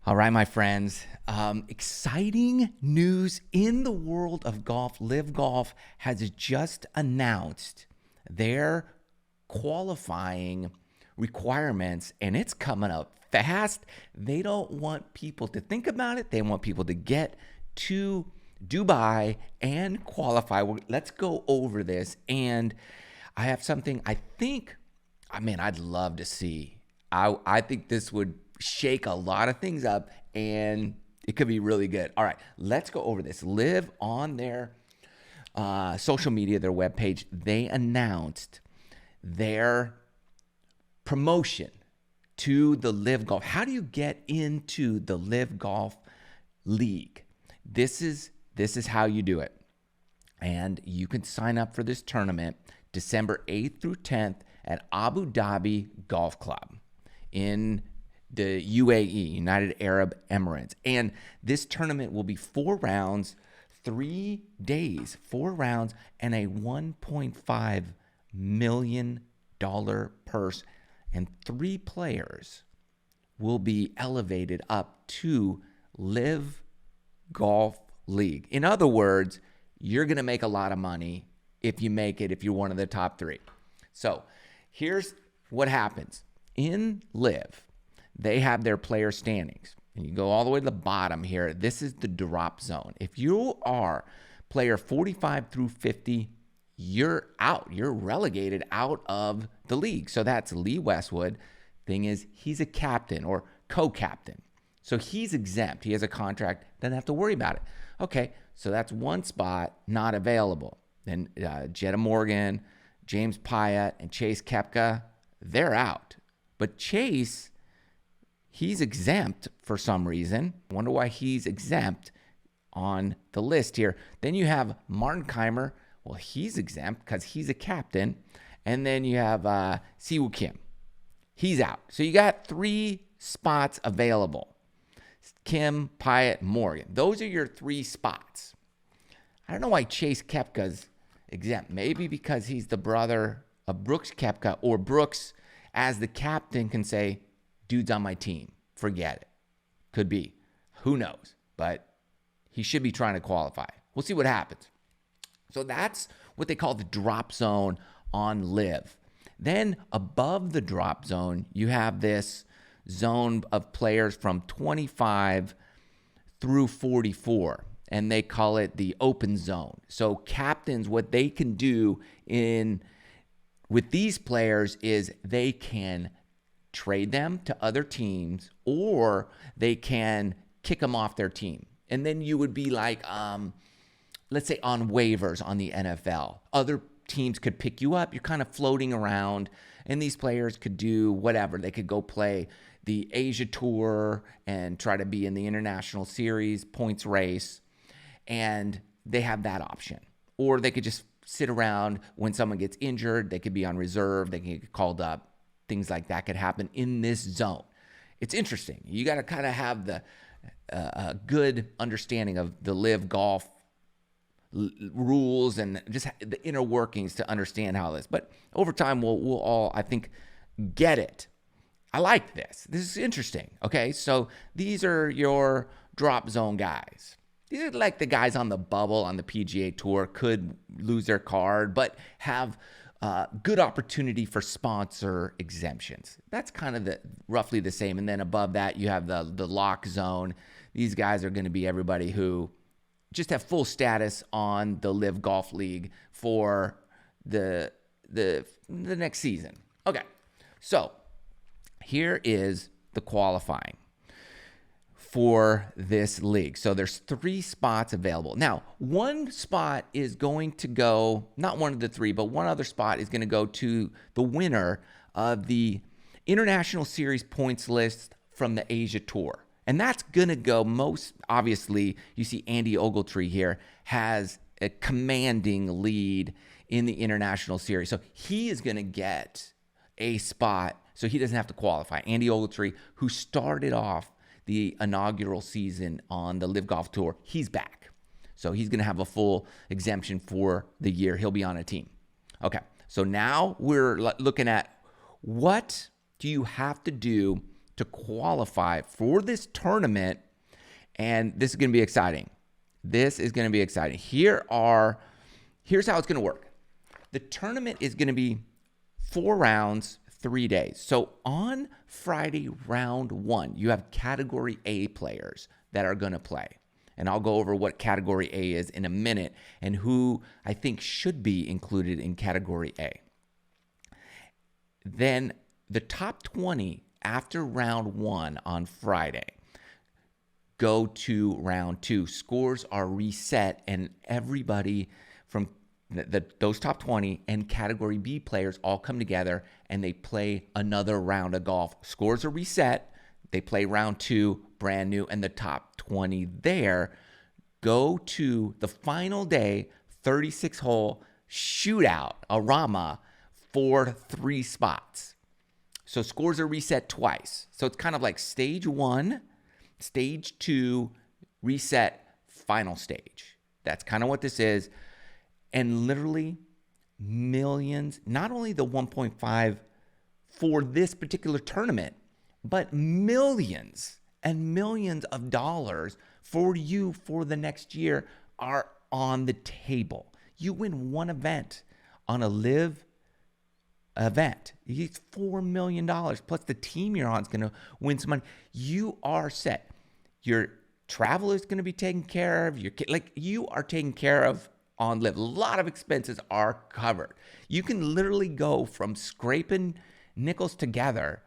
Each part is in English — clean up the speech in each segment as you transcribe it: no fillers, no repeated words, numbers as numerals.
All right, my friends. Exciting news in the world of golf. Liv Golf has just announced their qualifying requirements, and it's coming up fast. They don't want people to think about it. They want people to get to Dubai and qualify. Let's go over this. And I have something I'd love to see. I think this would shake a lot of things up, and it could be really good. All right, let's go over this. Liv on their social media, their webpage, they announced their promotion to the Liv Golf. How do you get into the Liv Golf League? This is how you do it. And you can sign up for this tournament December 8th through 10th at Abu Dhabi Golf Club in the UAE, United Arab Emirates. And this tournament will be 4 rounds, 3 days, 4 rounds, and a $1.5 million purse. And 3 players will be elevated up to Liv Golf League. In other words, you're going to make a lot of money if you make it, if you're one of the top 3. So here's what happens. In Liv, they have their player standings. And you go all the way to the bottom here. This is the drop zone. If you are player 45 through 50, you're out. You're relegated out of the league. So that's Lee Westwood. Thing is, he's a captain or co-captain. So he's exempt. He has a contract. Doesn't have to worry about it. Okay, so that's one spot not available. Then Jetta Morgan, James Pyatt, and Chase Koepka, they're out. But Chase, he's exempt for some reason. I wonder why he's exempt on the list here. Then you have Martin Keimer. Well, he's exempt because he's a captain. And then you have Siwoo Kim. He's out. So you got 3 spots available. Kim, Pyatt, Morgan. Those are your 3 spots. I don't know why Chase Koepka's exempt. Maybe because he's the brother of Brooks Koepka, or Brooks, as the captain, can say, dude's on my team. Forget it. Could be. Who knows? But he should be trying to qualify. We'll see what happens. So that's what they call the drop zone on Liv. Then above the drop zone, you have this zone of players from 25 through 44. And they call it the open zone. So captains, what they can do with these players is they can trade them to other teams, or they can kick them off their team. And then you would be like, let's say on waivers on the NFL. Other teams could pick you up. You're kind of floating around, and these players could do whatever. They could go play the Asia Tour and try to be in the International Series points race, and they have that option. Or they could just sit around. When someone gets injured, they could be on reserve. They can get called up. Things like that could happen in this zone. It's interesting. You got to kind of have the good understanding of the Liv Golf rules and just the inner workings to understand how this. But over time, we'll all, I think, get it. I like this. This is interesting. Okay, so these are your drop zone guys. These are like the guys on the bubble on the PGA Tour, could lose their card, but have good opportunity for sponsor exemptions. That's kind of roughly the same. And then above that, you have the lock zone. These guys are going to be everybody who just have full status on the Liv Golf League for the next season. Okay, so here is the qualifying for this league. So there's 3 spots available. Now, one spot is going to go, not one of the 3, but one other spot is going to go to the winner of the International Series points list from the Asia Tour. And that's going to go most obviously, you see Andy Ogletree here has a commanding lead in the International Series. So he is going to get a spot so he doesn't have to qualify. Andy Ogletree, who started off the inaugural season on the Liv Golf Tour, he's back. So he's going to have a full exemption for the year. He'll be on a team. Okay, so now we're looking at what do you have to do to qualify for this tournament, and this is going to be exciting. This is going to be exciting. Here's how it's going to work. The tournament is going to be 4 rounds, 3 days. So on Friday, round 1, you have Category A players that are going to play. And I'll go over what Category A is in a minute and who I think should be included in Category A. Then the top 20 after round 1 on Friday go to round 2. Scores are reset, and everybody from those top 20 and Category B players all come together and they play another round of golf. Scores are reset. They play round 2, brand new, and the top 20 there go to the final day, 36-hole shootout, a Rama, for 3 spots. So scores are reset twice. So it's kind of like stage 1, stage 2, reset, final stage. That's kind of what this is. And literally millions, not only the 1.5 for this particular tournament, but millions and millions of dollars for you for the next year are on the table. You win one event on a Liv event. It's $4 million, plus the team you're on is going to win some money. You are set. Your travel is going to be taken care of. You are taken care of on Liv. A lot of expenses are covered. You can literally go from scraping nickels together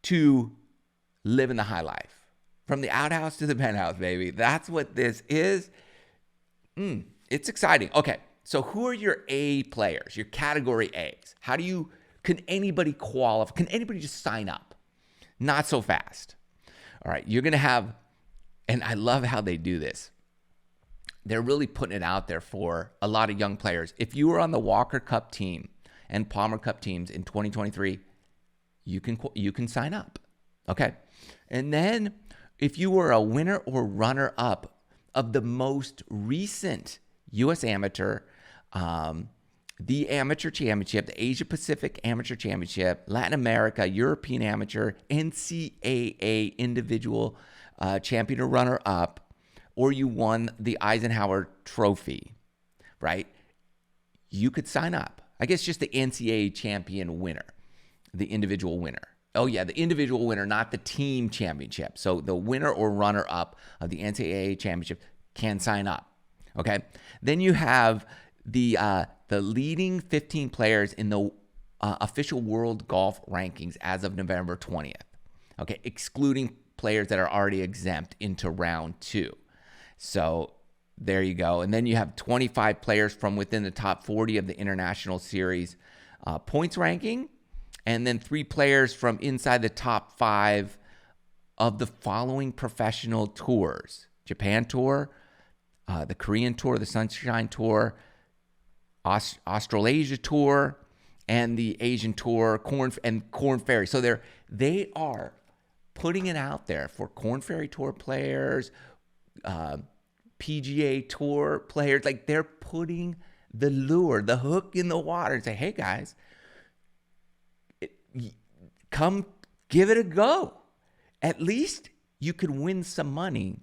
to living the high life. From the outhouse to the penthouse, baby. That's what this is. It's exciting. Okay, so who are your A players, your Category A's? Can anybody qualify? Can anybody just sign up? Not so fast. All right, you're going to have, and I love how they do this. They're really putting it out there for a lot of young players. If you were on the Walker Cup team and Palmer Cup teams in 2023, you can sign up. Okay. And then if you were a winner or runner-up of the most recent U.S. Amateur, the Amateur Championship, the Asia Pacific Amateur Championship, Latin America, European Amateur, NCAA Individual Champion or runner-up, or you won the Eisenhower Trophy, right? You could sign up. I guess just the NCAA champion winner, the individual winner. Oh, yeah, the individual winner, not the team championship. So the winner or runner-up of the NCAA championship can sign up, okay? Then you have the leading 15 players in the official world golf rankings as of November 20th, okay, excluding players that are already exempt into round 2. So there you go. And then you have 25 players from within the top 40 of the International Series points ranking, and then 3 players from inside the top 5 of the following professional tours: Japan Tour, the Korean Tour, the Sunshine Tour, Australasia Tour, and the Asian Tour, Korn Ferry. So they are putting it out there for Korn Ferry Tour players, PGA Tour players. Like, they're putting the lure, the hook in the water and say, hey guys, come give it a go. At least you could win some money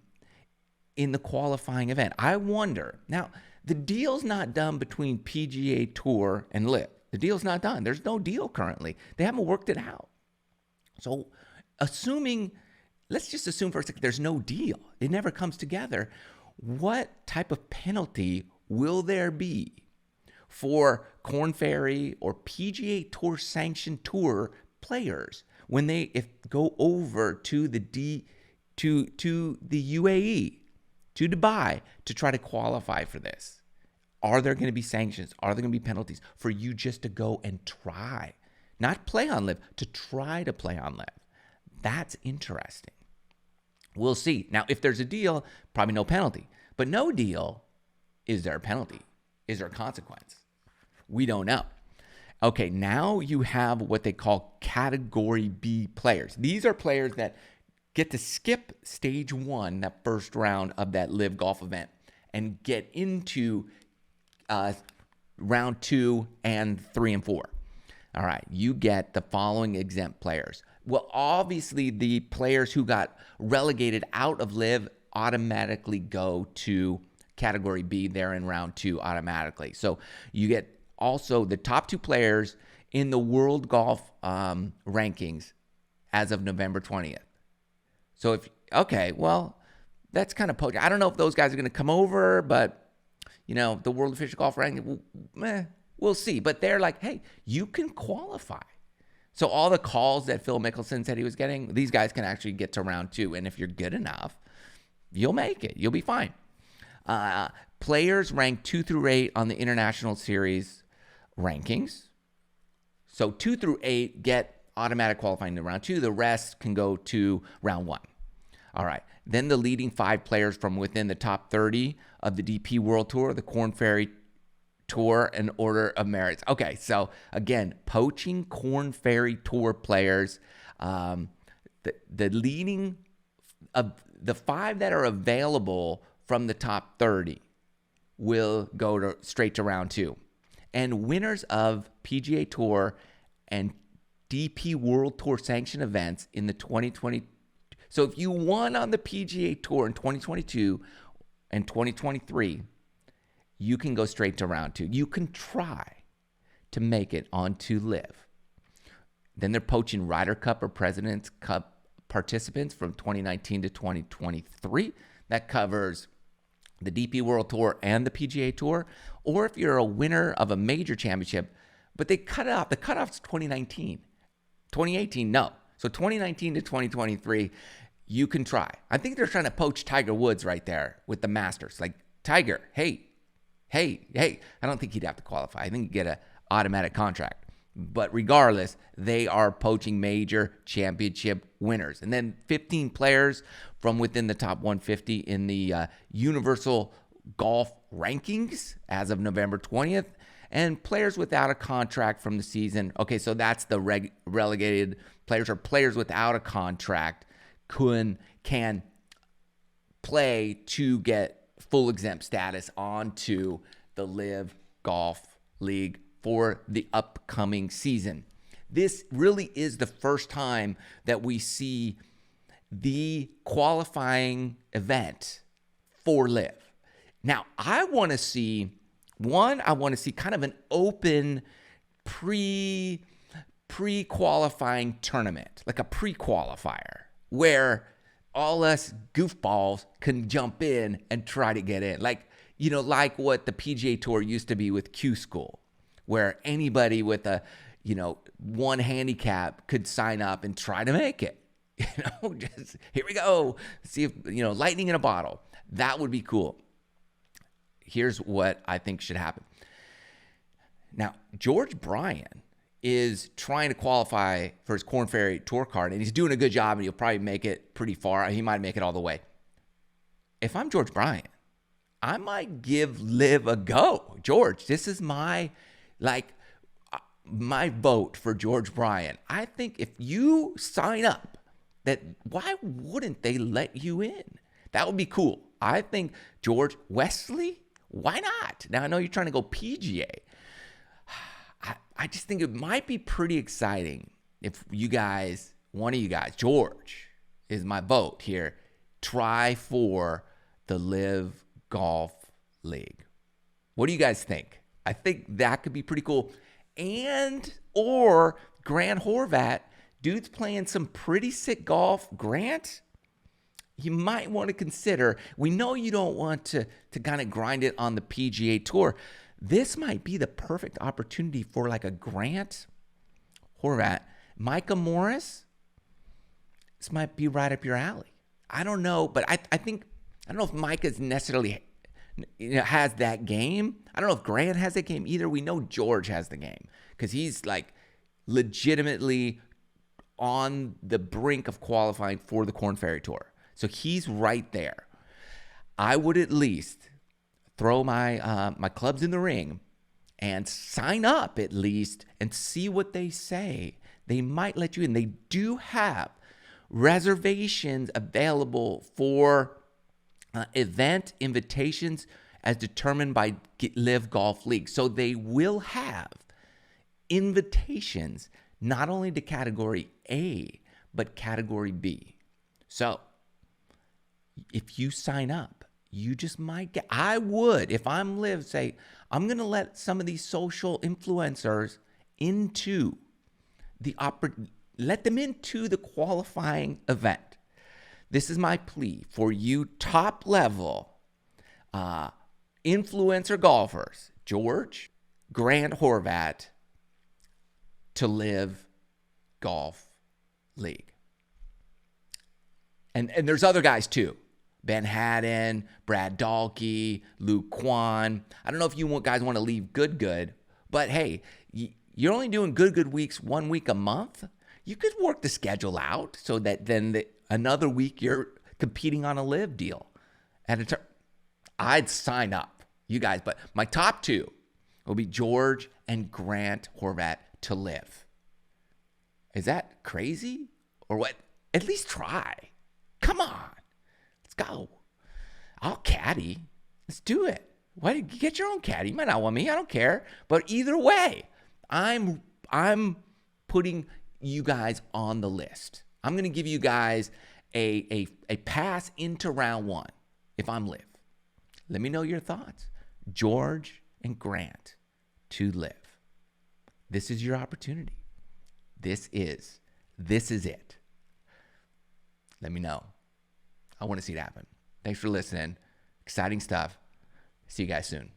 in the qualifying event. I wonder. Now, the deal's not done between PGA Tour and Liv. The deal's not done. There's no deal currently. They haven't worked it out. So let's just assume for a second there's no deal. It never comes together. What type of penalty will there be for Korn Ferry or PGA Tour sanctioned tour players when they go over to the UAE, to Dubai, to try to qualify for this? Are there going to be sanctions? Are there going to be penalties for you just to go and try? Not play on Liv, to try to play on Liv. That's interesting. We'll see. Now, if there's a deal, probably no penalty. But no deal, is there a penalty? Is there a consequence? We don't know. Okay, now you have what they call Category B players. These are players that get to skip stage 1, that first round of that Liv Golf event, and get into round 2 and 3 and 4. All right, you get the following exempt players: Well, obviously, the players who got relegated out of Liv automatically go to Category B. They're in round 2 automatically. So you get also the top 2 players in the World Golf rankings as of November 20th. So that's kind of poaching. I don't know if those guys are going to come over, but, the World Official Golf ranking, we'll see. But they're like, hey, you can qualify. So all the calls that Phil Mickelson said he was getting, these guys can actually get to round 2. And if you're good enough, you'll make it. You'll be fine. Players ranked 2 through 8 on the International Series rankings. So 2 through 8 get automatic qualifying to round 2. The rest can go to round 1. All right. Then the leading 5 players from within the top 30 of the DP World Tour, the Korn Ferry Tour, and Order of Merits. Okay, so again, poaching Korn Ferry Tour players. The leading of the 5 that are available from the top 30 will go straight to round 2. And winners of PGA Tour and DP World Tour sanctioned events in the 2020. So if you won on the PGA Tour in 2022 and 2023, you can go straight to round 2. You can try to make it onto Liv. Then they're poaching Ryder Cup or President's Cup participants from 2019 to 2023. That covers the DP World Tour and the PGA Tour. Or if you're a winner of a major championship, but they cut it off. The cutoff's 2019. 2018, no. So 2019 to 2023, you can try. I think they're trying to poach Tiger Woods right there with the Masters. Like, Tiger, hey. I don't think he'd have to qualify. I think he'd get an automatic contract. But regardless, they are poaching major championship winners. And then 15 players from within the top 150 in the Universal Golf rankings as of November 20th. And players without a contract from the season. Okay, so that's the relegated players, or players without a contract can play to get full exempt status onto the Liv Golf League for the upcoming season. This really is the first time that we see the qualifying event for Liv. Now, I want to see kind of an open pre-qualifying tournament, like a pre-qualifier, where all us goofballs can jump in and try to get in. Like what the PGA Tour used to be with Q School, where anybody with a, one handicap could sign up and try to make it. Just here we go. See if, lightning in a bottle. That would be cool. Here's what I think should happen. Now, George Bryan is trying to qualify for his Korn Ferry Tour card, and he's doing a good job, and he'll probably make it pretty far. He might make it all the way. If I'm George Bryan, I might give Liv a go. George, this is my vote for George Bryan. I think if you sign up, why wouldn't they let you in? That would be cool. I think George Wesley, why not? Now, I know you're trying to go PGA. I just think it might be pretty exciting if one of you guys, George is my vote here, try for the Liv Golf League. What do you guys think? I think that could be pretty cool. Or Grant Horvat, dude's playing some pretty sick golf. Grant, you might want to consider. We know you don't want to kind of grind it on the PGA Tour. This might be the perfect opportunity for like a Grant Horvat. Micah Morris, this might be right up your alley. I don't know, but I don't know if Micah's necessarily has that game. I don't know if Grant has that game either. We know George has the game because he's like legitimately on the brink of qualifying for the Korn Ferry Tour. So he's right there. I would at least throw my clubs in the ring and sign up at least and see what they say. They might let you in. They do have reservations available for event invitations as determined by Liv Golf League. So they will have invitations not only to Category A, but category B. So if you sign up, you just might get, I would, if I'm Liv, say, I'm going to let some of these social influencers into let them into the qualifying event. This is my plea for you top level influencer golfers, George, Grant, Horvat, to Liv Golf League. And there's other guys too. Ben Haddon, Brad Dahlke, Luke Kwan. I don't know if you guys want to leave good, but hey, you're only doing good weeks 1 week a month. You could work the schedule out so that then another week you're competing on a Liv deal. I'd sign up, you guys, but my top two will be George and Grant Horvat to Liv. Is that crazy or what? At least try. Come on. Let's go. I'll caddy. Let's do it. Why get your own caddy? You might not want me. I don't care. But either way, I'm putting you guys on the list. I'm going to give you guys a pass into round one if I'm Liv. Let me know your thoughts. George and Grant to Liv. This is your opportunity. This is it. Let me know. I want to see it happen. Thanks for listening. Exciting stuff. See you guys soon.